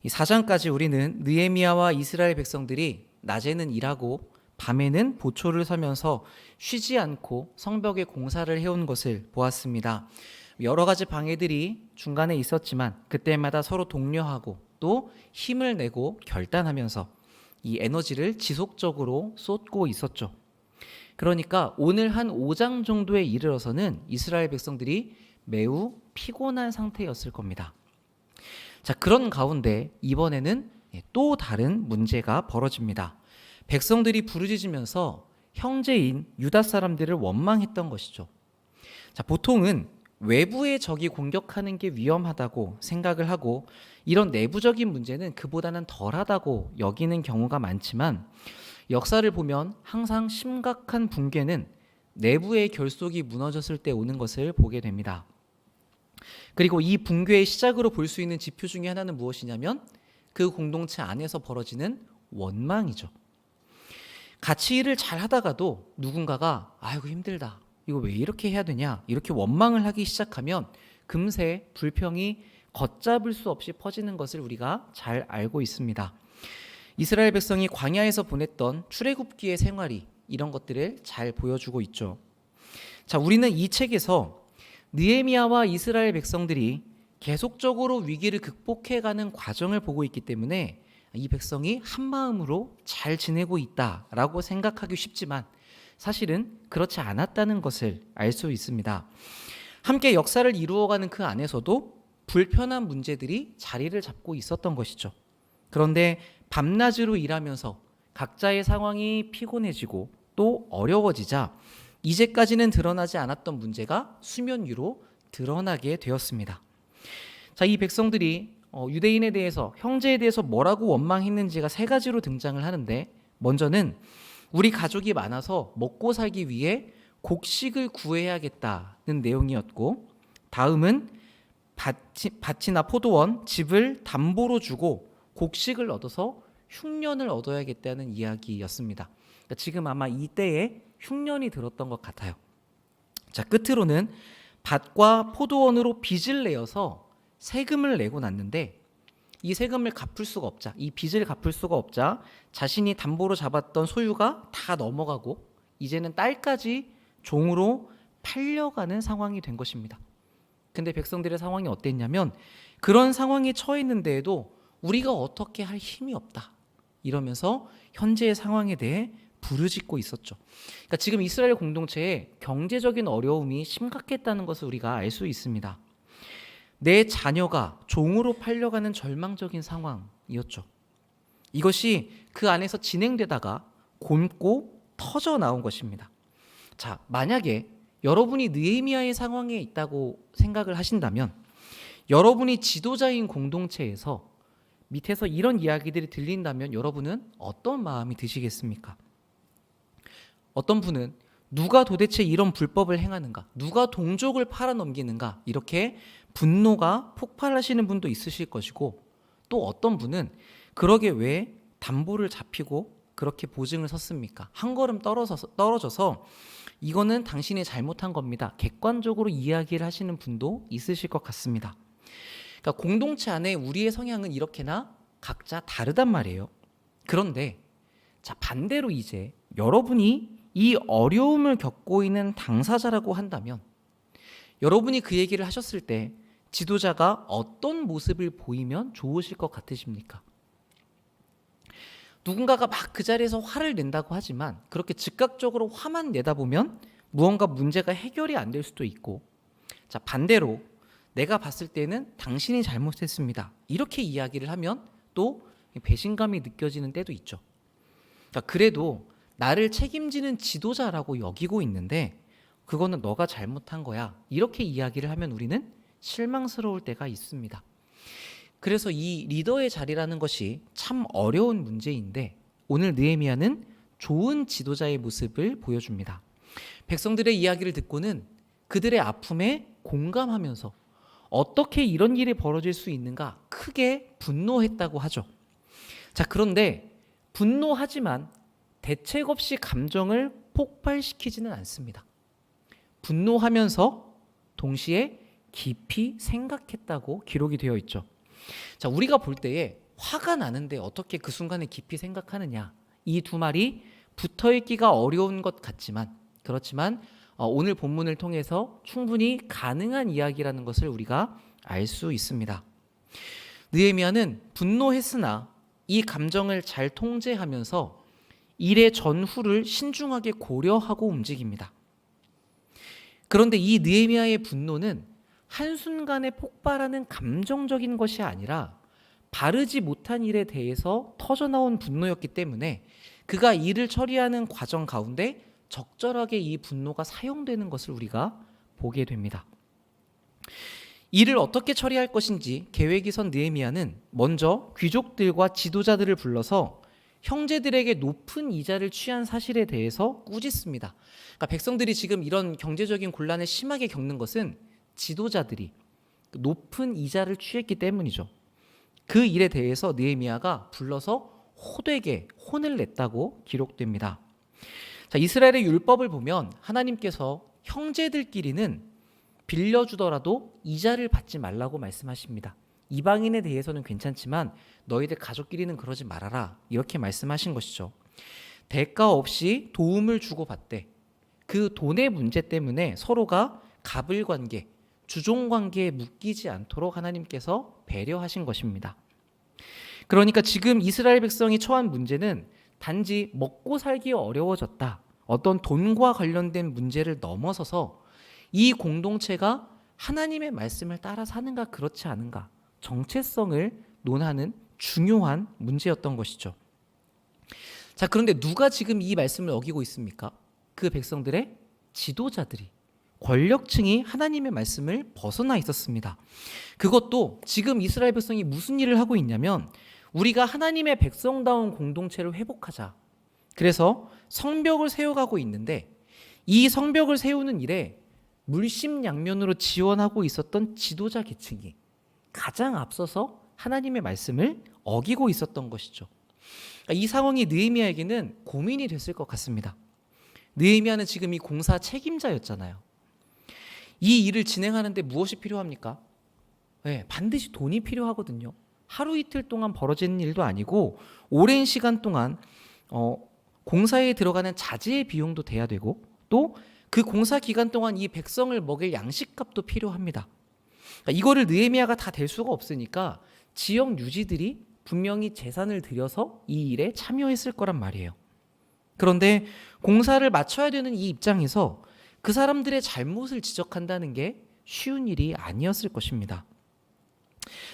이 4장까지 우리는 느헤미야와 이스라엘 백성들이 낮에는 일하고 밤에는 보초를 서면서 쉬지 않고 성벽의 공사를 해온 것을 보았습니다. 여러 가지 방해들이 중간에 있었지만 그때마다 서로 독려하고 또 힘을 내고 결단하면서 이 에너지를 지속적으로 쏟고 있었죠. 그러니까 오늘 한 5장 정도에 이르러서는 이스라엘 백성들이 매우 피곤한 상태였을 겁니다. 자, 그런 가운데 이번에는 또 다른 문제가 벌어집니다. 백성들이 부르짖으면서 형제인 유다 사람들을 원망했던 것이죠. 자, 보통은 외부의 적이 공격하는 게 위험하다고 생각을 하고 이런 내부적인 문제는 그보다는 덜하다고 여기는 경우가 많지만 역사를 보면 항상 심각한 붕괴는 내부의 결속이 무너졌을 때 오는 것을 보게 됩니다. 그리고 이 붕괴의 시작으로 볼 수 있는 지표 중에 하나는 무엇이냐면 그 공동체 안에서 벌어지는 원망이죠. 같이 일을 잘 하다가도 누군가가 아이고 힘들다, 이거 왜 이렇게 해야 되냐, 이렇게 원망을 하기 시작하면 금세 불평이 걷잡을 수 없이 퍼지는 것을 우리가 잘 알고 있습니다. 이스라엘 백성이 광야에서 보냈던 출애굽기의 생활이 이런 것들을 잘 보여주고 있죠. 자, 우리는 이 책에서 느헤미야와 이스라엘 백성들이 계속적으로 위기를 극복해가는 과정을 보고 있기 때문에 이 백성이 한 마음으로 잘 지내고 있다라고 생각하기 쉽지만 사실은 그렇지 않았다는 것을 알 수 있습니다. 함께 역사를 이루어가는 그 안에서도 불편한 문제들이 자리를 잡고 있었던 것이죠. 그런데 밤낮으로 일하면서 각자의 상황이 피곤해지고 또 어려워지자 이제까지는 드러나지 않았던 문제가 수면 위로 드러나게 되었습니다. 자, 이 백성들이 유대인에 대해서, 형제에 대해서 뭐라고 원망했는지가 세 가지로 등장을 하는데, 먼저는 우리 가족이 많아서 먹고 살기 위해 곡식을 구해야겠다는 내용이었고, 다음은 밭이나 포도원, 집을 담보로 주고 곡식을 얻어서 흉년을 얻어야겠다는 이야기였습니다. 그러니까 지금 아마 이때에 흉년이 들었던 것 같아요. 자, 끝으로는 밭과 포도원으로 빚을 내어서 세금을 내고 났는데 이 세금을 갚을 수가 없자, 이 빚을 갚을 수가 없자 자신이 담보로 잡았던 소유가 다 넘어가고 이제는 딸까지 종으로 팔려가는 상황이 된 것입니다. 근데 백성들의 상황이 어땠냐면 그런 상황에 처했는데도 우리가 어떻게 할 힘이 없다 이러면서 현재의 상황에 대해 부르짖고 있었죠. 그러니까 지금 이스라엘 공동체에 경제적인 어려움이 심각했다는 것을 우리가 알 수 있습니다. 내 자녀가 종으로 팔려가는 절망적인 상황이었죠. 이것이 그 안에서 진행되다가 곪고 터져 나온 것입니다. 자, 만약에 여러분이 느헤미야의 상황에 있다고 생각을 하신다면 여러분이 지도자인 공동체에서 밑에서 이런 이야기들이 들린다면 여러분은 어떤 마음이 드시겠습니까? 어떤 분은 누가 도대체 이런 불법을 행하는가, 누가 동족을 팔아넘기는가, 이렇게 분노가 폭발하시는 분도 있으실 것이고, 또 어떤 분은 그러게 왜 담보를 잡히고 그렇게 보증을 섰습니까? 한 걸음 떨어져서 이거는 당신이 잘못한 겁니다, 객관적으로 이야기를 하시는 분도 있으실 것 같습니다. 그러니까 공동체 안에 우리의 성향은 이렇게나 각자 다르단 말이에요. 그런데 자, 반대로 이제 여러분이 이 어려움을 겪고 있는 당사자라고 한다면 여러분이 그 얘기를 하셨을 때 지도자가 어떤 모습을 보이면 좋으실 것 같으십니까? 누군가가 막 그 자리에서 화를 낸다고 하지만 그렇게 즉각적으로 화만 내다 보면 무언가 문제가 해결이 안 될 수도 있고, 자, 반대로 내가 봤을 때는 당신이 잘못했습니다, 이렇게 이야기를 하면 또 배신감이 느껴지는 때도 있죠. 그러니까 그래도 나를 책임지는 지도자라고 여기고 있는데 그거는 너가 잘못한 거야, 이렇게 이야기를 하면 우리는 실망스러울 때가 있습니다. 그래서 이 리더의 자리라는 것이 참 어려운 문제인데 오늘 느헤미야는 좋은 지도자의 모습을 보여줍니다. 백성들의 이야기를 듣고는 그들의 아픔에 공감하면서 어떻게 이런 일이 벌어질 수 있는가 크게 분노했다고 하죠. 자, 그런데 분노하지만 대책 없이 감정을 폭발시키지는 않습니다. 분노하면서 동시에 깊이 생각했다고 기록이 되어 있죠. 자, 우리가 볼 때에 화가 나는데 어떻게 그 순간에 깊이 생각하느냐. 이 두 말이 붙어 있기가 어려운 것 같지만 그렇지만 오늘 본문을 통해서 충분히 가능한 이야기라는 것을 우리가 알 수 있습니다. 느헤미야는 분노했으나 이 감정을 잘 통제하면서 일의 전후를 신중하게 고려하고 움직입니다. 그런데 이 느헤미야의 분노는 한순간에 폭발하는 감정적인 것이 아니라 바르지 못한 일에 대해서 터져나온 분노였기 때문에 그가 일을 처리하는 과정 가운데 적절하게 이 분노가 사용되는 것을 우리가 보게 됩니다. 일을 어떻게 처리할 것인지 계획이 선 느헤미야는 먼저 귀족들과 지도자들을 불러서 형제들에게 높은 이자를 취한 사실에 대해서 꾸짖습니다. 그러니까 백성들이 지금 이런 경제적인 곤란을 심하게 겪는 것은 지도자들이 높은 이자를 취했기 때문이죠. 그 일에 대해서 느헤미야가 불러서 호되게 혼을 냈다고 기록됩니다. 자, 이스라엘의 율법을 보면 하나님께서 형제들끼리는 빌려주더라도 이자를 받지 말라고 말씀하십니다. 이방인에 대해서는 괜찮지만 너희들 가족끼리는 그러지 말아라 이렇게 말씀하신 것이죠. 대가 없이 도움을 주고받되 그 돈의 문제 때문에 서로가 갑을관계, 주종관계에 묶이지 않도록 하나님께서 배려하신 것입니다. 그러니까 지금 이스라엘 백성이 처한 문제는 단지 먹고 살기 어려워졌다. 어떤 돈과 관련된 문제를 넘어서서 이 공동체가 하나님의 말씀을 따라 사는가 그렇지 않은가 정체성을 논하는 중요한 문제였던 것이죠. 자, 그런데 누가 지금 이 말씀을 어기고 있습니까? 그 백성들의 지도자들이, 권력층이 하나님의 말씀을 벗어나 있었습니다. 그것도 지금 이스라엘 백성이 무슨 일을 하고 있냐면 우리가 하나님의 백성다운 공동체를 회복하자. 그래서 성벽을 세워가고 있는데 이 성벽을 세우는 일에 물심양면으로 지원하고 있었던 지도자 계층이 가장 앞서서 하나님의 말씀을 어기고 있었던 것이죠. 이 상황이 느헤미야에게는 고민이 됐을 것 같습니다. 느헤미야는 지금 이 공사 책임자였잖아요. 이 일을 진행하는데 무엇이 필요합니까? 네, 반드시 돈이 필요하거든요. 하루 이틀 동안 벌어지는 일도 아니고 오랜 시간 동안 공사에 들어가는 자재의 비용도 돼야 되고 또 그 공사 기간 동안 이 백성을 먹일 양식값도 필요합니다. 그러니까 이거를 느헤미야가 다 될 수가 없으니까 지역 유지들이 분명히 재산을 들여서 이 일에 참여했을 거란 말이에요. 그런데 공사를 마쳐야 되는 이 입장에서 그 사람들의 잘못을 지적한다는 게 쉬운 일이 아니었을 것입니다.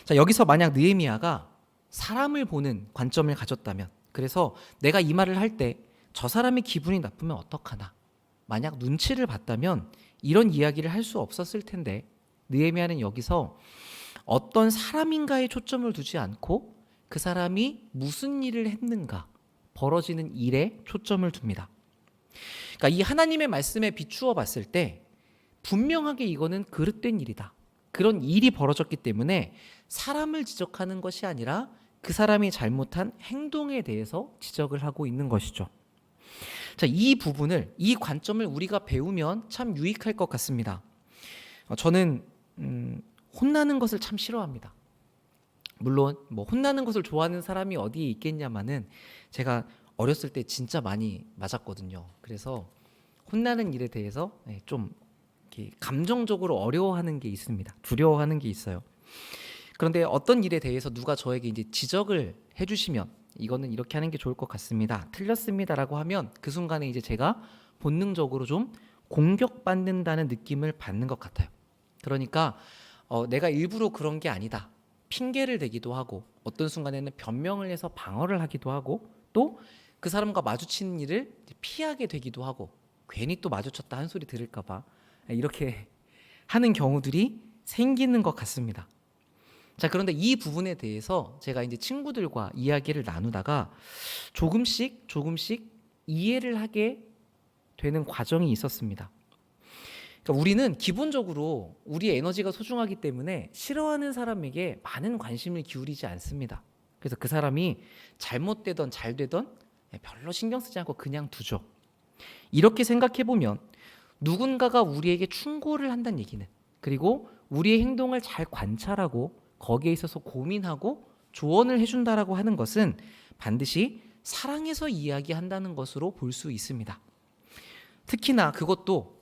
자, 여기서 만약 느헤미야가 사람을 보는 관점을 가졌다면, 그래서 내가 이 말을 할 때 저 사람의 기분이 나쁘면 어떡하나, 만약 눈치를 봤다면 이런 이야기를 할 수 없었을 텐데 느헤미야는 여기서 어떤 사람인가에 초점을 두지 않고 그 사람이 무슨 일을 했는가, 벌어지는 일에 초점을 둡니다. 그러니까 이 하나님의 말씀에 비추어 봤을 때 분명하게 이거는 그릇된 일이다. 그런 일이 벌어졌기 때문에 사람을 지적하는 것이 아니라 그 사람이 잘못한 행동에 대해서 지적을 하고 있는 것이죠. 자, 이 부분을, 이 관점을 우리가 배우면 참 유익할 것 같습니다. 저는 혼나는 것을 참 싫어합니다. 물론 뭐 혼나는 것을 좋아하는 사람이 어디에 있겠냐마는 제가 어렸을 때 진짜 많이 맞았거든요. 그래서 혼나는 일에 대해서 좀 이렇게 감정적으로 어려워하는 게 있습니다. 두려워하는 게 있어요. 그런데 어떤 일에 대해서 누가 저에게 이제 지적을 해주시면 이거는 이렇게 하는 게 좋을 것 같습니다. 틀렸습니다라고 하면 그 순간에 이제 제가 본능적으로 좀 공격받는다는 느낌을 받는 것 같아요. 그러니까 내가 일부러 그런 게 아니다. 핑계를 대기도 하고 어떤 순간에는 변명을 해서 방어를 하기도 하고 또 그 사람과 마주치는 일을 피하게 되기도 하고 괜히 또 마주쳤다 한 소리 들을까 봐 이렇게 하는 경우들이 생기는 것 같습니다. 자, 그런데 이 부분에 대해서 제가 이제 친구들과 이야기를 나누다가 조금씩 이해를 하게 되는 과정이 있었습니다. 그러니까 우리는 기본적으로 우리의 에너지가 소중하기 때문에 싫어하는 사람에게 많은 관심을 기울이지 않습니다. 그래서 그 사람이 잘못되던 잘되던 별로 신경 쓰지 않고 그냥 두죠. 이렇게 생각해 보면 누군가가 우리에게 충고를 한다는 얘기는, 그리고 우리의 행동을 잘 관찰하고 거기에 있어서 고민하고 조언을 해준다라고 하는 것은 반드시 사랑해서 이야기한다는 것으로 볼 수 있습니다. 특히나 그것도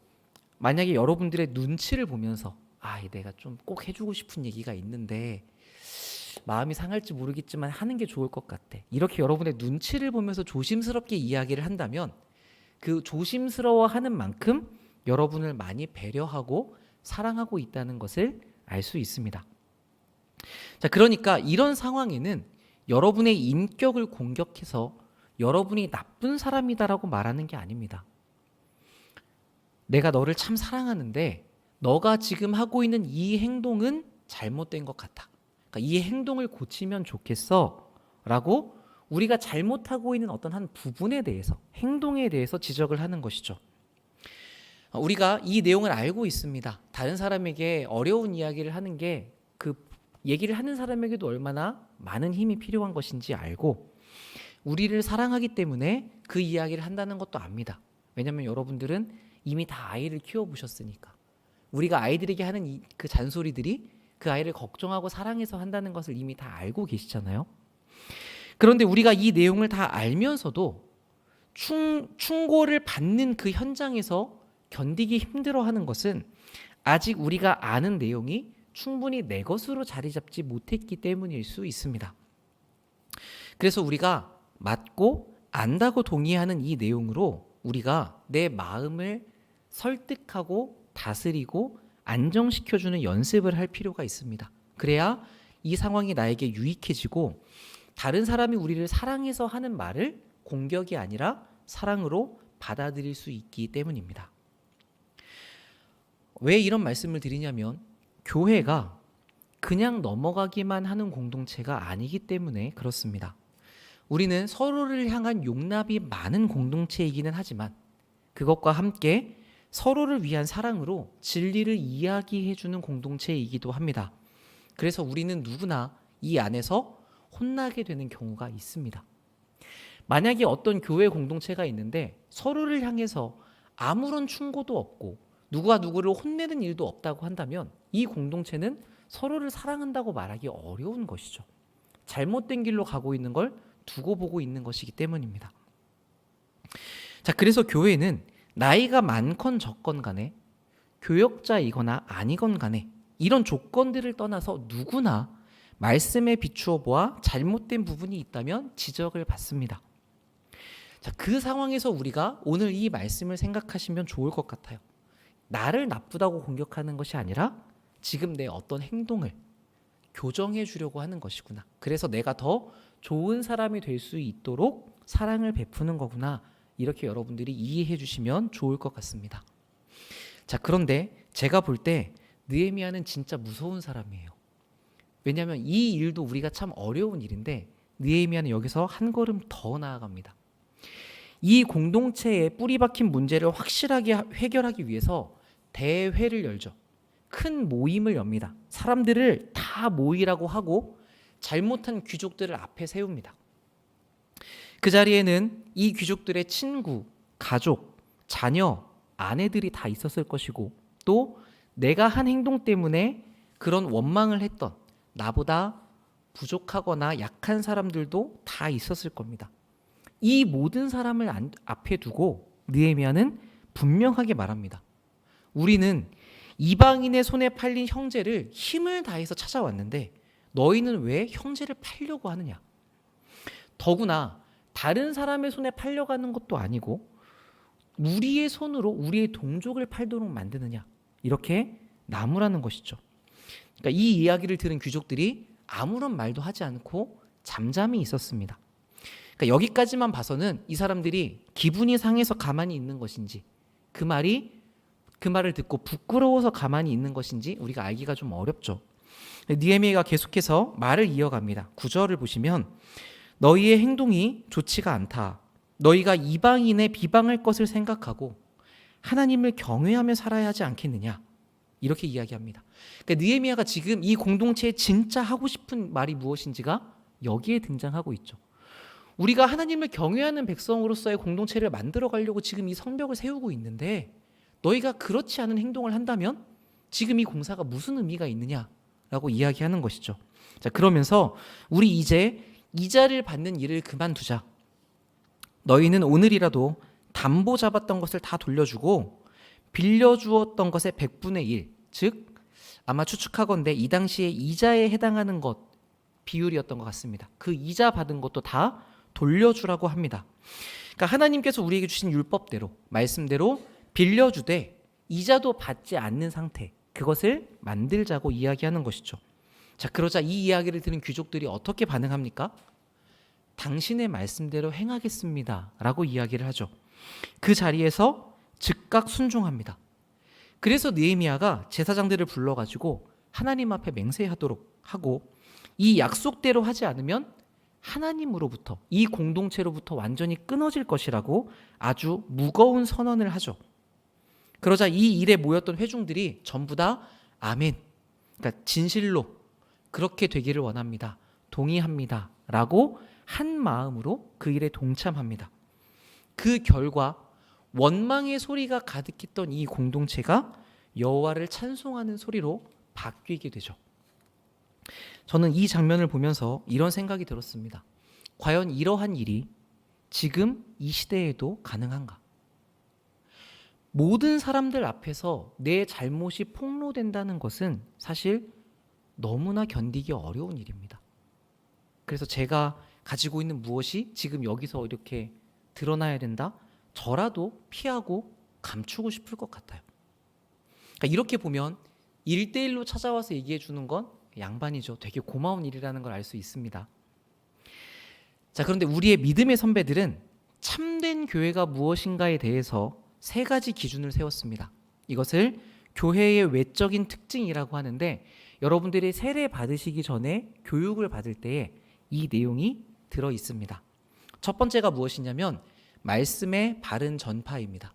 만약에 여러분들의 눈치를 보면서 내가 좀 꼭 해주고 싶은 얘기가 있는데 마음이 상할지 모르겠지만 하는 게 좋을 것 같아. 이렇게 여러분의 눈치를 보면서 조심스럽게 이야기를 한다면 그 조심스러워하는 만큼 여러분을 많이 배려하고 사랑하고 있다는 것을 알 수 있습니다. 자, 그러니까 이런 상황에는 여러분의 인격을 공격해서 여러분이 나쁜 사람이다라고 말하는 게 아닙니다. 내가 너를 참 사랑하는데 너가 지금 하고 있는 이 행동은 잘못된 것 같아. 그러니까 이 행동을 고치면 좋겠어 라고 우리가 잘못하고 있는 어떤 한 부분에 대해서, 행동에 대해서 지적을 하는 것이죠. 우리가 이 내용을 알고 있습니다. 다른 사람에게 어려운 이야기를 하는 게 그 얘기를 하는 사람에게도 얼마나 많은 힘이 필요한 것인지 알고 우리를 사랑하기 때문에 그 이야기를 한다는 것도 압니다. 왜냐하면 여러분들은 이미 다 아이를 키워보셨으니까. 우리가 아이들에게 하는 그 잔소리들이 그 아이를 걱정하고 사랑해서 한다는 것을 이미 다 알고 계시잖아요. 그런데 우리가 이 내용을 다 알면서도 충고를 받는 그 현장에서 견디기 힘들어하는 것은 아직 우리가 아는 내용이 충분히 내 것으로 자리 잡지 못했기 때문일 수 있습니다. 그래서 우리가 맞고 안다고 동의하는 이 내용으로 우리가 내 마음을 설득하고 다스리고 안정시켜주는 연습을 할 필요가 있습니다. 그래야 이 상황이 나에게 유익해지고 다른 사람이 우리를 사랑해서 하는 말을 공격이 아니라 사랑으로 받아들일 수 있기 때문입니다. 왜 이런 말씀을 드리냐면 교회가 그냥 넘어가기만 하는 공동체가 아니기 때문에 그렇습니다. 우리는 서로를 향한 용납이 많은 공동체이기는 하지만 그것과 함께 서로를 위한 사랑으로 진리를 이야기해주는 공동체이기도 합니다. 그래서 우리는 누구나 이 안에서 혼나게 되는 경우가 있습니다. 만약에 어떤 교회 공동체가 있는데 서로를 향해서 아무런 충고도 없고 누가 누구를 혼내는 일도 없다고 한다면 이 공동체는 서로를 사랑한다고 말하기 어려운 것이죠. 잘못된 길로 가고 있는 걸 두고 보고 있는 것이기 때문입니다. 자, 그래서 교회는 나이가 많건 적건 간에 교역자이거나 아니건 간에 이런 조건들을 떠나서 누구나 말씀에 비추어 보아 잘못된 부분이 있다면 지적을 받습니다. 자, 그 상황에서 우리가 오늘 이 말씀을 생각하시면 좋을 것 같아요. 나를 나쁘다고 공격하는 것이 아니라 지금 내 어떤 행동을 교정해 주려고 하는 것이구나. 그래서 내가 더 좋은 사람이 될 수 있도록 사랑을 베푸는 거구나. 이렇게 여러분들이 이해해 주시면 좋을 것 같습니다. 자, 그런데 제가 볼 때 느헤미야는 진짜 무서운 사람이에요. 왜냐하면 이 일도 우리가 참 어려운 일인데 느헤미야는 여기서 한 걸음 더 나아갑니다. 이 공동체에 뿌리 박힌 문제를 확실하게 해결하기 위해서 대회를 열죠. 큰 모임을 엽니다. 사람들을 다 모이라고 하고 잘못한 귀족들을 앞에 세웁니다. 그 자리에는 이 귀족들의 친구, 가족, 자녀, 아내들이 다 있었을 것이고 또 내가 한 행동 때문에 그런 원망을 했던 나보다 부족하거나 약한 사람들도 다 있었을 겁니다. 이 모든 사람을 앞에 두고 느헤미야는 분명하게 말합니다. 우리는 이방인의 손에 팔린 형제를 힘을 다해서 찾아왔는데 너희는 왜 형제를 팔려고 하느냐? 더구나 다른 사람의 손에 팔려가는 것도 아니고 우리의 손으로 우리의 동족을 팔도록 만드느냐? 이렇게 나무라는 것이죠. 그러니까 이 이야기를 들은 귀족들이 아무런 말도 하지 않고 잠잠히 있었습니다. 그러니까 여기까지만 봐서는 이 사람들이 기분이 상해서 가만히 있는 것인지 그 말을 듣고 부끄러워서 가만히 있는 것인지 우리가 알기가 좀 어렵죠. 느헤미야가 계속해서 말을 이어갑니다. 9절을 보시면 너희의 행동이 좋지가 않다. 너희가 이방인의 비방할 것을 생각하고 하나님을 경외하며 살아야 하지 않겠느냐. 이렇게 이야기합니다. 그러니까 느헤미야가 지금 이 공동체에 진짜 하고 싶은 말이 무엇인지가 여기에 등장하고 있죠. 우리가 하나님을 경외하는 백성으로서의 공동체를 만들어 가려고 지금 이 성벽을 세우고 있는데 너희가 그렇지 않은 행동을 한다면 지금 이 공사가 무슨 의미가 있느냐라고 이야기하는 것이죠. 자, 그러면서 우리 이제 이자를 받는 일을 그만두자. 너희는 오늘이라도 담보 잡았던 것을 다 돌려주고 빌려주었던 것의 100분의 1, 즉 아마 추측하건대 이 당시에 이자에 해당하는 것 비율이었던 것 같습니다. 그 이자 받은 것도 다 돌려주라고 합니다. 그러니까 하나님께서 우리에게 주신 율법대로, 말씀대로 빌려주되 이자도 받지 않는 상태, 그것을 만들자고 이야기하는 것이죠. 자, 그러자 이 이야기를 들은 귀족들이 어떻게 반응합니까? 당신의 말씀대로 행하겠습니다 라고 이야기를 하죠. 그 자리에서 즉각 순종합니다. 그래서 느헤미야가 제사장들을 불러가지고 하나님 앞에 맹세하도록 하고, 이 약속대로 하지 않으면 하나님으로부터, 이 공동체로부터 완전히 끊어질 것이라고 아주 무거운 선언을 하죠. 그러자 이 일에 모였던 회중들이 전부 다 아멘, 그러니까 진실로 그렇게 되기를 원합니다, 동의합니다 라고 한 마음으로 그 일에 동참합니다. 그 결과 원망의 소리가 가득했던 이 공동체가 여호와를 찬송하는 소리로 바뀌게 되죠. 저는 이 장면을 보면서 이런 생각이 들었습니다. 과연 이러한 일이 지금 이 시대에도 가능한가? 모든 사람들 앞에서 내 잘못이 폭로된다는 것은 사실 너무나 견디기 어려운 일입니다. 그래서 제가 가지고 있는 무엇이 지금 여기서 이렇게 드러나야 된다? 저라도 피하고 감추고 싶을 것 같아요. 그러니까 이렇게 보면 1대1로 찾아와서 얘기해 주는 건 양반이죠. 되게 고마운 일이라는 걸 알 수 있습니다. 자, 그런데 우리의 믿음의 선배들은 참된 교회가 무엇인가에 대해서 3가지 기준을 세웠습니다. 이것을 교회의 외적인 특징이라고 하는데, 여러분들이 세례 받으시기 전에 교육을 받을 때에 이 내용이 들어 있습니다. 첫 번째가 무엇이냐면 말씀의 바른 전파입니다.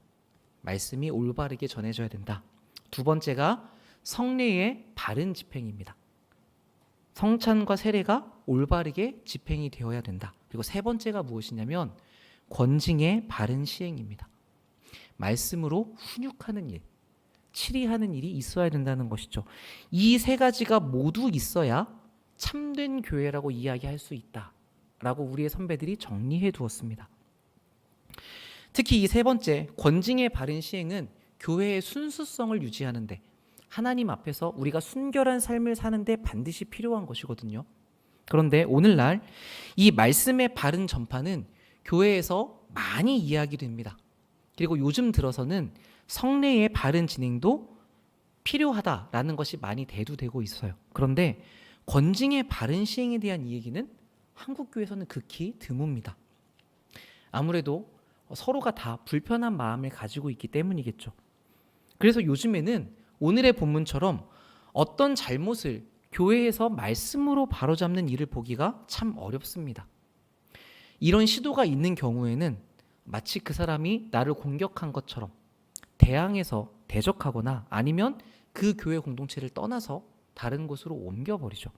말씀이 올바르게 전해져야 된다. 두 번째가 성례의 바른 집행입니다. 성찬과 세례가 올바르게 집행이 되어야 된다. 그리고 세 번째가 무엇이냐면 권징의 바른 시행입니다. 말씀으로 훈육하는 일, 치리하는 일이 있어야 된다는 것이죠. 이 3가지가 모두 있어야 참된 교회라고 이야기할 수 있다라고 우리의 선배들이 정리해 두었습니다. 특히 이 3번째, 권징의 바른 시행은 교회의 순수성을 유지하는데, 하나님 앞에서 우리가 순결한 삶을 사는데 반드시 필요한 것이거든요. 그런데 오늘날 이 말씀의 바른 전파는 교회에서 많이 이야기됩니다. 그리고 요즘 들어서는 성례의 바른 진행도 필요하다라는 것이 많이 대두되고 있어요. 그런데 권징의 바른 시행에 대한 이야기는 한국 교회에서는 극히 드뭅니다. 아무래도 서로가 다 불편한 마음을 가지고 있기 때문이겠죠. 그래서 요즘에는 오늘의 본문처럼 어떤 잘못을 교회에서 말씀으로 바로잡는 일을 보기가 참 어렵습니다. 이런 시도가 있는 경우에는 마치 그 사람이 나를 공격한 것처럼 대항해서 대적하거나 아니면 그 교회 공동체를 떠나서 다른 곳으로 옮겨버리죠.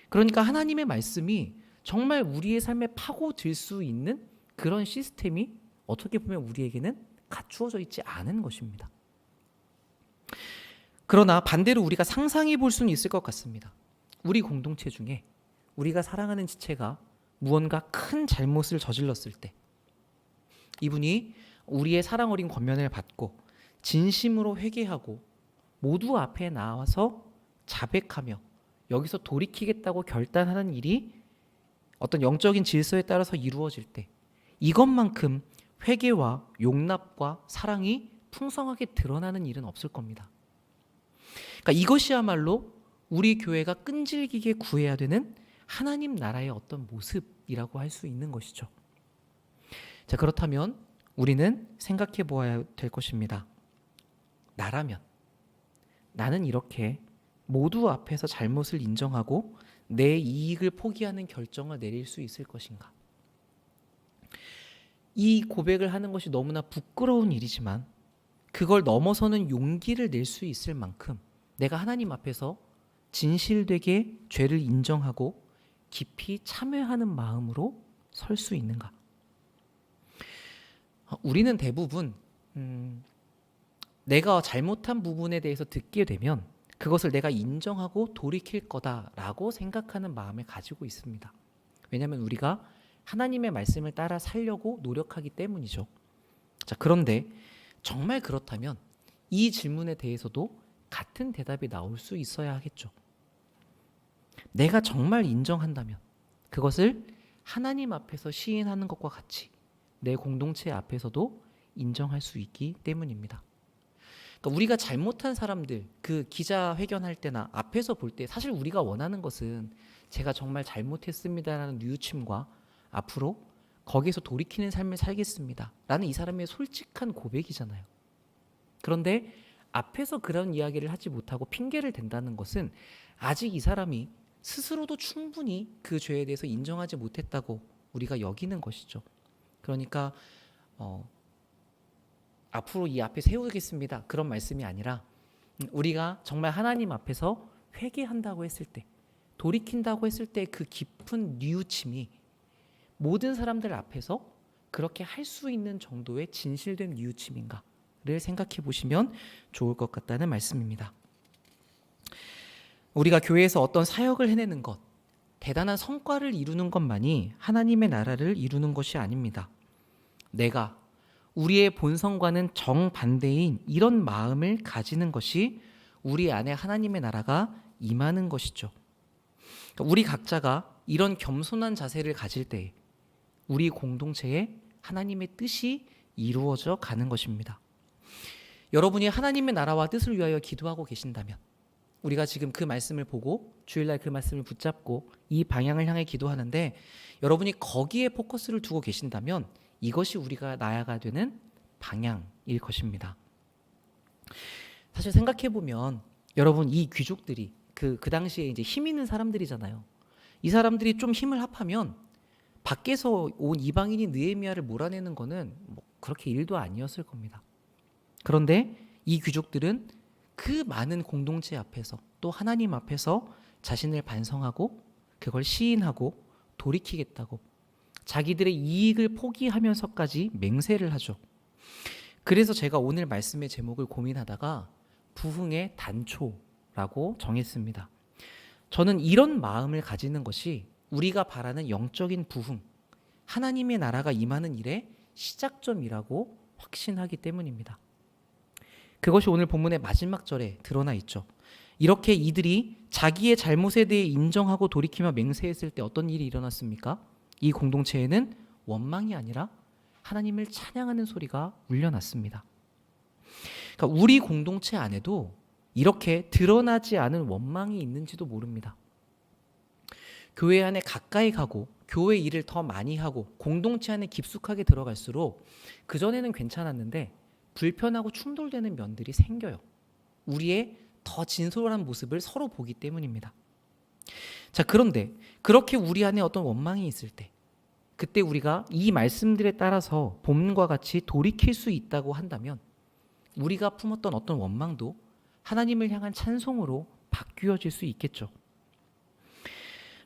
그러니까 하나님의 말씀이 정말 우리의 삶에 파고들 수 있는 그런 시스템이 어떻게 보면 우리에게는 갖추어져 있지 않은 것입니다. 그러나 반대로 우리가 상상해 볼 수는 있을 것 같습니다. 우리 공동체 중에 우리가 사랑하는 지체가 무언가 큰 잘못을 저질렀을 때, 이분이 우리의 사랑 어린 권면을 받고 진심으로 회개하고 모두 앞에 나와서 자백하며 여기서 돌이키겠다고 결단하는 일이 어떤 영적인 질서에 따라서 이루어질 때, 이것만큼 회개와 용납과 사랑이 풍성하게 드러나는 일은 없을 겁니다. 그러니까 이것이야말로 우리 교회가 끈질기게 구해야 되는 하나님 나라의 어떤 모습이라고 할 수 있는 것이죠. 자, 그렇다면 우리는 생각해 보아야 될 것입니다. 나는 이렇게 모두 앞에서 잘못을 인정하고 내 이익을 포기하는 결정을 내릴 수 있을 것인가? 이 고백을 하는 것이 너무나 부끄러운 일이지만 그걸 넘어서는 용기를 낼 수 있을 만큼 내가 하나님 앞에서 진실되게 죄를 인정하고 깊이 참회하는 마음으로 설 수 있는가? 우리는 대부분 내가 잘못한 부분에 대해서 듣게 되면 그것을 내가 인정하고 돌이킬 거다라고 생각하는 마음을 가지고 있습니다. 왜냐하면 우리가 하나님의 말씀을 따라 살려고 노력하기 때문이죠. 자, 그런데 정말 그렇다면 이 질문에 대해서도 같은 대답이 나올 수 있어야 하겠죠. 내가 정말 인정한다면 그것을 하나님 앞에서 시인하는 것과 같이 내 공동체 앞에서도 인정할 수 있기 때문입니다. 그러니까 우리가 잘못한 사람들, 그 기자회견할 때나 앞에서 볼 때 사실 우리가 원하는 것은 제가 정말 잘못했습니다라는 뉘우침과 앞으로 거기에서 돌이키는 삶을 살겠습니다 라는 이 사람의 솔직한 고백이잖아요. 그런데 앞에서 그런 이야기를 하지 못하고 핑계를 댄다는 것은 아직 이 사람이 스스로도 충분히 그 죄에 대해서 인정하지 못했다고 우리가 여기는 것이죠. 그러니까 앞으로 이 앞에 세우겠습니다 그런 말씀이 아니라 우리가 정말 하나님 앞에서 회개한다고 했을 때, 돌이킨다고 했을 때 그 깊은 뉘우침이 모든 사람들 앞에서 그렇게 할 수 있는 정도의 진실된 뉘우침인가를 생각해 보시면 좋을 것 같다는 말씀입니다. 우리가 교회에서 어떤 사역을 해내는 것, 대단한 성과를 이루는 것만이 하나님의 나라를 이루는 것이 아닙니다. 내가 우리의 본성과는 정반대인 이런 마음을 가지는 것이 우리 안에 하나님의 나라가 임하는 것이죠. 우리 각자가 이런 겸손한 자세를 가질 때 우리 공동체에 하나님의 뜻이 이루어져 가는 것입니다. 여러분이 하나님의 나라와 뜻을 위하여 기도하고 계신다면 우리가 지금 그 말씀을 보고 주일날 그 말씀을 붙잡고 이 방향을 향해 기도하는데 여러분이 거기에 포커스를 두고 계신다면 이것이 우리가 나아가야 되는 방향일 것입니다. 사실 생각해 보면 여러분 이 귀족들이 그 당시에 이제 힘 있는 사람들이잖아요. 이 사람들이 좀 힘을 합하면 밖에서 온 이방인이 느헤미야를 몰아내는 거는 뭐 그렇게 일도 아니었을 겁니다. 그런데 이 귀족들은 그 많은 공동체 앞에서 또 하나님 앞에서 자신을 반성하고 그걸 시인하고 돌이키겠다고 자기들의 이익을 포기하면서까지 맹세를 하죠. 그래서 제가 오늘 말씀의 제목을 고민하다가 부흥의 단초라고 정했습니다. 저는 이런 마음을 가지는 것이 우리가 바라는 영적인 부흥, 하나님의 나라가 임하는 일의 시작점이라고 확신하기 때문입니다. 그것이 오늘 본문의 마지막 절에 드러나 있죠. 이렇게 이들이 자기의 잘못에 대해 인정하고 돌이키며 맹세했을 때 어떤 일이 일어났습니까? 이 공동체에는 원망이 아니라 하나님을 찬양하는 소리가 울려났습니다. 그러니까 우리 공동체 안에도 이렇게 드러나지 않은 원망이 있는지도 모릅니다. 교회 안에 가까이 가고 교회 일을 더 많이 하고 공동체 안에 깊숙하게 들어갈수록 그전에는 괜찮았는데 불편하고 충돌되는 면들이 생겨요. 우리의 더 진솔한 모습을 서로 보기 때문입니다. 자, 그런데 그렇게 우리 안에 어떤 원망이 있을 때 그때 우리가 이 말씀들에 따라서 본문과 같이 돌이킬 수 있다고 한다면 우리가 품었던 어떤 원망도 하나님을 향한 찬송으로 바뀌어질 수 있겠죠.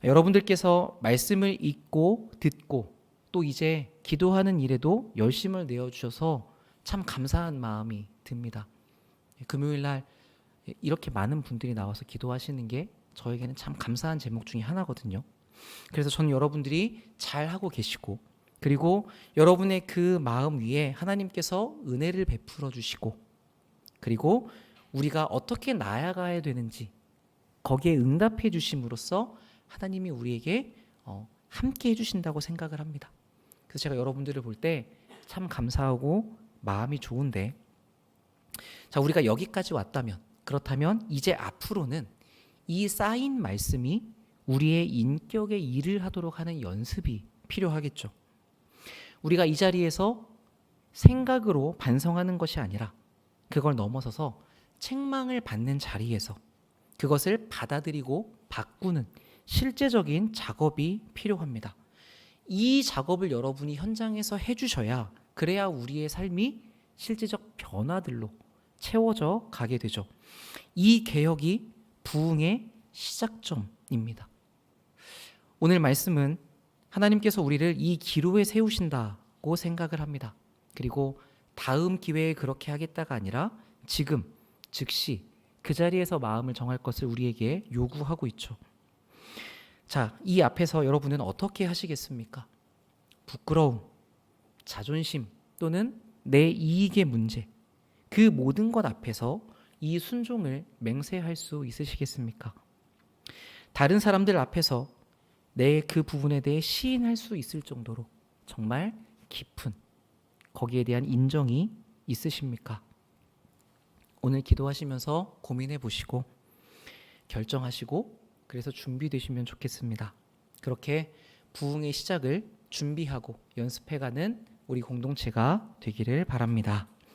여러분들께서 말씀을 읽고 듣고 또 이제 기도하는 일에도 열심을 내어주셔서 참 감사한 마음이 듭니다. 금요일 날 이렇게 많은 분들이 나와서 기도하시는 게 저에게는 참 감사한 제목 중에 하나거든요. 그래서 저는 여러분들이 잘하고 계시고 그리고 여러분의 그 마음 위에 하나님께서 은혜를 베풀어 주시고 그리고 우리가 어떻게 나아가야 되는지 거기에 응답해 주심으로써 하나님이 우리에게 함께 해주신다고 생각을 합니다. 그래서 제가 여러분들을 볼 때 참 감사하고 마음이 좋은데 자, 우리가 여기까지 왔다면 그렇다면 이제 앞으로는 이 쌓인 말씀이 우리의 인격에 일을 하도록 하는 연습이 필요하겠죠. 우리가 이 자리에서 생각으로 반성하는 것이 아니라 그걸 넘어서서 책망을 받는 자리에서 그것을 받아들이고 바꾸는 실제적인 작업이 필요합니다. 이 작업을 여러분이 현장에서 해주셔야 그래야 우리의 삶이 실제적 변화들로 채워져 가게 되죠. 이 개혁이 부흥의 시작점입니다. 오늘 말씀은 하나님께서 우리를 이 기로에 세우신다고 생각을 합니다. 그리고 다음 기회에 그렇게 하겠다가 아니라 지금 즉시 그 자리에서 마음을 정할 것을 우리에게 요구하고 있죠. 자, 이 앞에서 여러분은 어떻게 하시겠습니까? 부끄러움, 자존심 또는 내 이익의 문제, 그 모든 것 앞에서 이 순종을 맹세할 수 있으시겠습니까? 다른 사람들 앞에서 내 그 부분에 대해 시인할 수 있을 정도로 정말 깊은 거기에 대한 인정이 있으십니까? 오늘 기도하시면서 고민해 보시고 결정하시고 그래서 준비되시면 좋겠습니다. 그렇게 부흥의 시작을 준비하고 연습해가는 우리 공동체가 되기를 바랍니다.